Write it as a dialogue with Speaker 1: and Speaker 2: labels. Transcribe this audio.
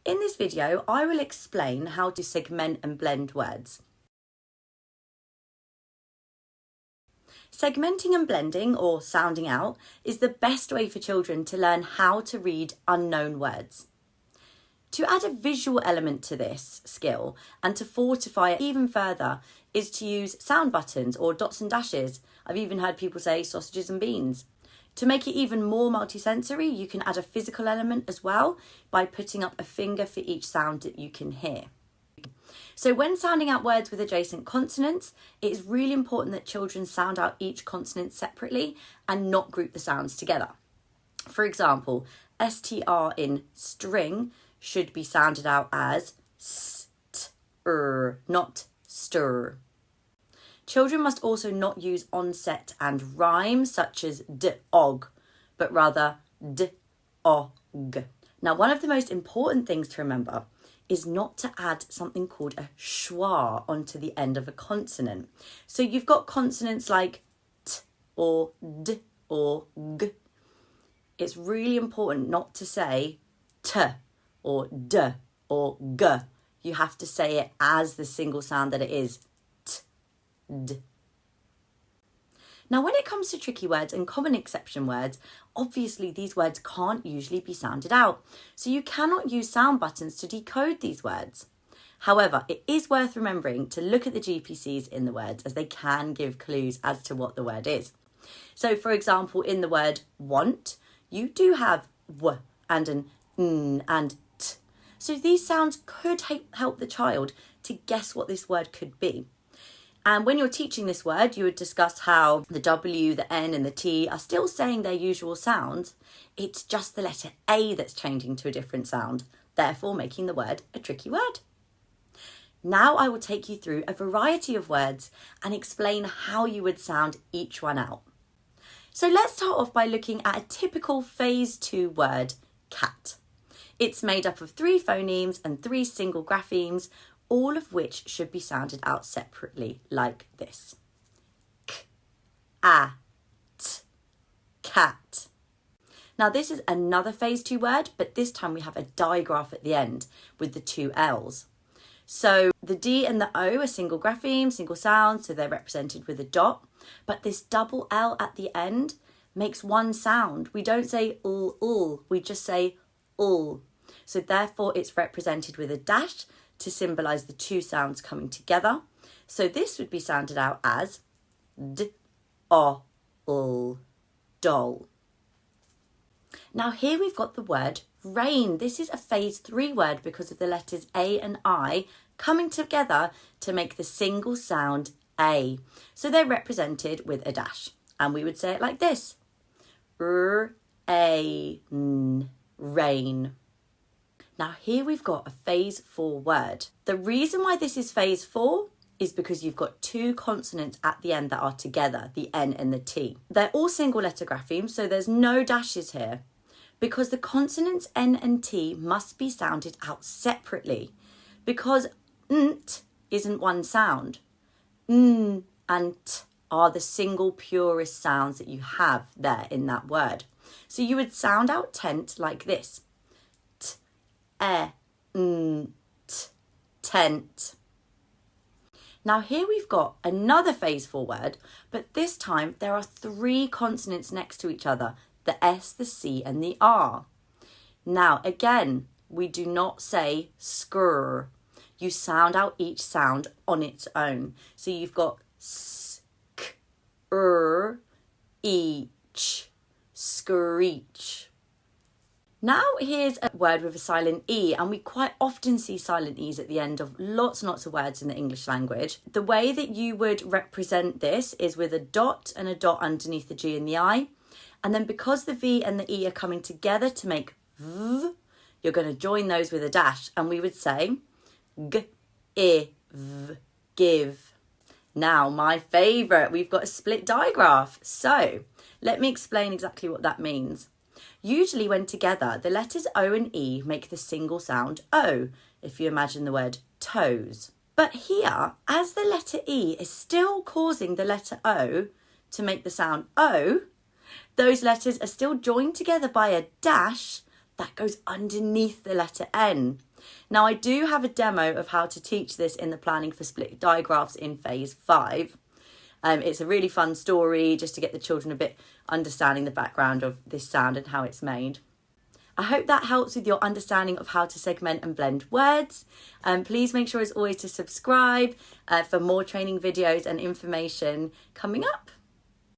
Speaker 1: In this video, I will explain how to segment and blend words. Segmenting and blending, or sounding out, is the best way for children to learn how to read unknown words. To add a visual element to this skill and to fortify it even further is to use sound buttons or dots and dashes. I've even heard people say sausages and beans. To make it even more multisensory, you can add a physical element as well by putting up a finger for each sound that you can hear. So when sounding out words with adjacent consonants, it is really important that children sound out each consonant separately and not group the sounds together. For example, STR in string should be sounded out as st-er, not stir. Children must also not use onset and rhyme such as d-og, but rather d-og. Now, one of the most important things to remember is not to add something called a schwa onto the end of a consonant. So you've got consonants like t or d or g. It's really important not to say t or d or g. You have to say it as the single sound that it is, t, d. Now, when it comes to tricky words and common exception words, obviously these words can't usually be sounded out, so you cannot use sound buttons to decode these words. However, it is worth remembering to look at the GPCs in the words, as they can give clues as to what the word is. So, for example, in the word want, you do have w and an n and t. So these sounds could help the child to guess what this word could be. And when you're teaching this word, you would discuss how the W, the N and the T are still saying their usual sounds. It's just the letter A that's changing to a different sound, therefore making the word a tricky word. Now I will take you through a variety of words and explain how you would sound each one out. So let's start off by looking at a typical phase 2 word, cat. It's made up of 3 phonemes and 3 single graphemes, all of which should be sounded out separately, like this. K, a, t, cat. Now this is another phase 2 word, but this time we have a digraph at the end with the 2 L's. So the D and the O are single graphemes, single sounds, so they're represented with a dot, but this double L at the end makes one sound. We don't say ul, we just say ul. So therefore it's represented with a dash to symbolise the 2 sounds coming together. So this would be sounded out as d-o-ul, doll. Now here we've got the word rain. This is a phase 3 word because of the letters A and I coming together to make the single sound A. So they're represented with a dash. And we would say it like this. R-A-N, rain. Now here we've got a phase 4 word. The reason why this is phase 4 is because you've got 2 consonants at the end that are together, the N and the T. They're all single letter graphemes, so there's no dashes here, because the consonants N and T must be sounded out separately, because nt isn't one sound. N and t are the single purest sounds that you have there in that word. So you would sound out tent like this. Tent. Now here we've got another phase 4 word, but this time there are 3 consonants next to each other, the S, the C and the R. Now again, we do not say skur. You sound out each sound on its own. So you've got sk, each, screech. Now here's a word with a silent E, and we quite often see silent E's at the end of lots and lots of words in the English language. The way that you would represent this is with a dot and a dot underneath the G and the I. And then because the V and the E are coming together to make V, you're going to join those with a dash. And we would say g-i-v, give. Now, my favourite, we've got a split digraph. So let me explain exactly what that means. Usually when together, the letters O and E make the single sound O, if you imagine the word toes. But here, as the letter E is still causing the letter O to make the sound O, those letters are still joined together by a dash that goes underneath the letter N. Now, I do have a demo of how to teach this in the Planning for Split Digraphs in Phase 5. It's a really fun story just to get the children a bit understanding the background of this sound and how it's made. I hope that helps with your understanding of how to segment and blend words. Please make sure as always to subscribe for more training videos and information coming up.